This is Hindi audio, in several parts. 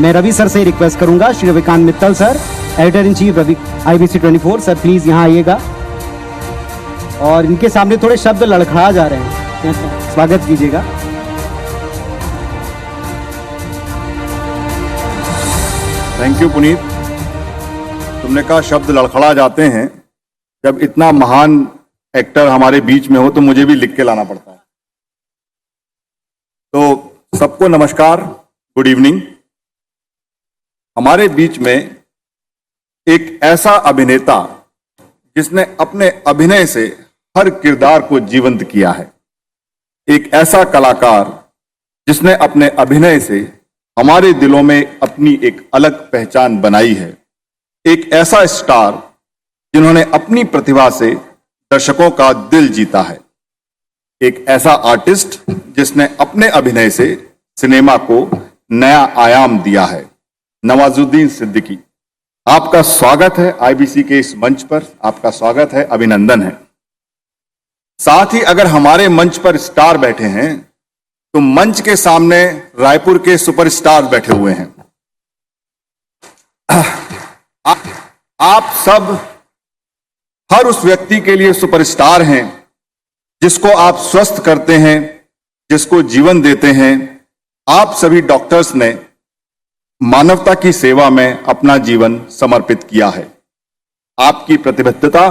मैं रवि सर से रिक्वेस्ट करूंगा, Shri Ravikant Mittal sir, editor in chief Ravi IBC 24 sir, please यहाँ आइएगा। और इनके सामने थोड़े शब्द लड़खड़ा जा रहे हैं, स्वागत कीजिएगा। Thank you Puneet. तुमने कहा शब्द लड़खड़ा जाते हैं। जब इतना महान एक्टर हमारे बीच में हो तो मुझे भी लिख के लाना पड़ता है। तो सबको नमस्कार, गुड इवनिंग। हमारे बीच में एक ऐसा अभिनेता जिसने अपने अभिनय से हर किरदार को जीवंत किया है, एक ऐसा कलाकार जिसने अपने अभिनय से हमारे दिलों में अपनी एक अलग पहचान बनाई है, एक ऐसा स्टार जिन्होंने अपनी प्रतिभा से दर्शकों का दिल जीता है, एक ऐसा आर्टिस्ट जिसने अपने अभिनय से सिनेमा को नया आयाम दिया है। नवाजुद्दीन सिद्दीकी, आपका स्वागत है IBC के इस मंच पर, आपका स्वागत है, अभिनंदन है। साथ ही अगर हमारे मंच पर स्टार बैठे हैं तो मंच के सामने रायपुर के सुपरस्टार बैठे हुए हैं। आप सब हर उस व्यक्ति के लिए सुपरस्टार हैं जिसको आप स्वस्थ करते हैं, जिसको जीवन देते हैं। आप सभी डॉक्टर्स ने मानवता की सेवा में अपना जीवन समर्पित किया है। आपकी प्रतिबद्धता,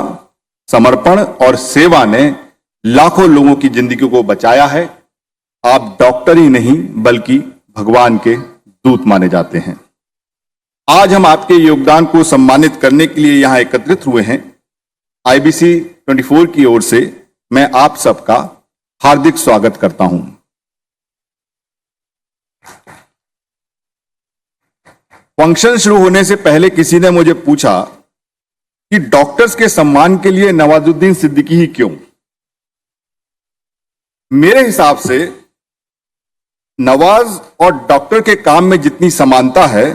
समर्पण और सेवा ने लाखों लोगों की जिंदगी को बचाया है। आप डॉक्टर ही नहीं बल्कि भगवान के दूत माने जाते हैं। आज हम आपके योगदान को सम्मानित करने के लिए यहां एकत्रित हुए हैं। IBC 24 की ओर से मैं आप सबका हार्दिक स्वागत करता हूं। फंक्शन शुरू होने से पहले किसी ने मुझे पूछा कि डॉक्टर्स के सम्मान के लिए नवाजुद्दीन सिद्दीकी ही क्यों? मेरे हिसाब से नवाज और डॉक्टर के काम में जितनी समानता है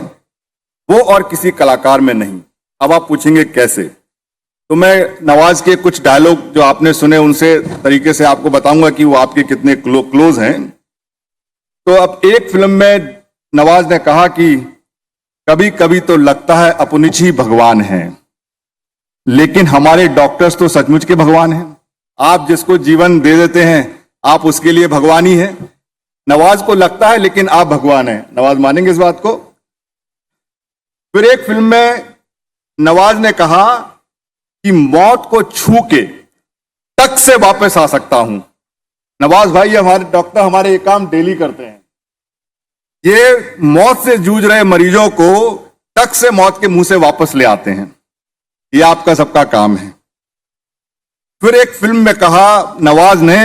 वो और किसी कलाकार में नहीं। अब आप पूछेंगे कैसे, तो मैं नवाज के कुछ डायलॉग जो आपने सुने उनसे तरीके से आपको बताऊंगा कि वो आपके कितने क्लोज हैं। तो अब एक फिल्म में नवाज ने कहा कि कभी कभी तो लगता है अपनिच ही भगवान हैं, लेकिन हमारे डॉक्टर्स तो सचमुच के भगवान हैं। आप जिसको जीवन दे देते हैं आप उसके लिए भगवान ही हैं। नवाज को लगता है लेकिन आप भगवान हैं। नवाज मानेंगे इस बात को? फिर एक फिल्म में नवाज ने कहा कि मौत को छू के टक से वापस आ सकता हूं। नवाज भाई, हमारे डॉक्टर हमारे ये काम डेली करते हैं। ये मौत से जूझ रहे मरीजों को टक से मौत के मुंह से वापस ले आते हैं। ये आपका सबका काम है। फिर एक फिल्म में कहा नवाज ने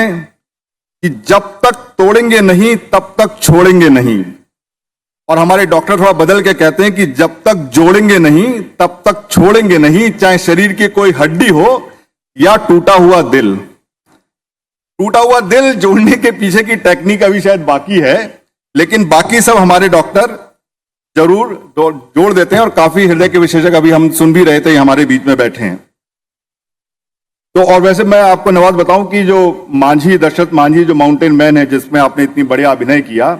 कि जब तक तोड़ेंगे नहीं तब तक छोड़ेंगे नहीं। और हमारे डॉक्टर थोड़ा बदल के कहते हैं कि जब तक जोड़ेंगे नहीं तब तक छोड़ेंगे नहीं, चाहे शरीर की कोई हड्डी हो या टूटा हुआ दिल। टूटा हुआ दिल जोड़ने के पीछे की टेक्निक अभी शायद बाकी है, लेकिन बाकी सब हमारे डॉक्टर जरूर जोड़ देते हैं। और काफी हृदय के विशेषज्ञ अभी हम सुन भी रहे थे, हमारे बीच में बैठे हैं। तो और वैसे मैं आपको नवाज बताऊं कि जो मांझी, दशरथ मांझी जो माउंटेन मैन है, जिसमें आपने इतनी बढ़िया अभिनय किया,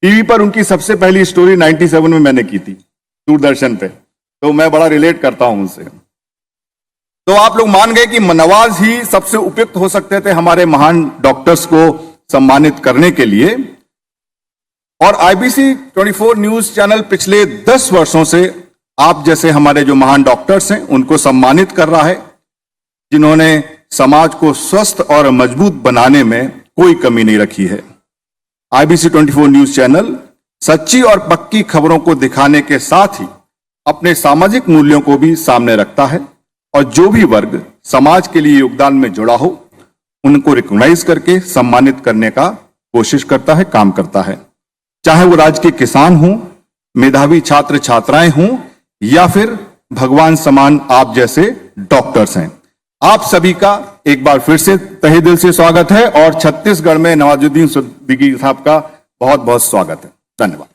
टीवी पर उनकी सबसे पहली स्टोरी 97 में मैंने की थी दूरदर्शन पे, तो मैं बड़ा रिलेट करता हूं उनसे। तो आप लोग मान गए कि नवाज ही सबसे उपयुक्त हो सकते थे हमारे महान डॉक्टर्स को सम्मानित करने के लिए। और IBC 24 न्यूज चैनल पिछले 10 वर्षों से आप जैसे हमारे जो महान डॉक्टर्स हैं उनको सम्मानित कर रहा है, जिन्होंने समाज को स्वस्थ और मजबूत बनाने में कोई कमी नहीं रखी है। IBC 24 न्यूज चैनल सच्ची और पक्की खबरों को दिखाने के साथ ही अपने सामाजिक मूल्यों को भी सामने रखता है, और जो भी वर्ग समाज के लिए योगदान में जुड़ा हो उनको रिकॉग्नाइज करके सम्मानित करने का कोशिश करता है, काम करता है। चाहे वो राज्य के किसान हों, मेधावी छात्र छात्राएं हों, या फिर भगवान समान आप जैसे डॉक्टर्स हैं। आप सभी का एक बार फिर से तहे दिल से स्वागत है, और छत्तीसगढ़ में नवाजुद्दीन सिद्दीकी साहब का बहुत बहुत स्वागत है। धन्यवाद।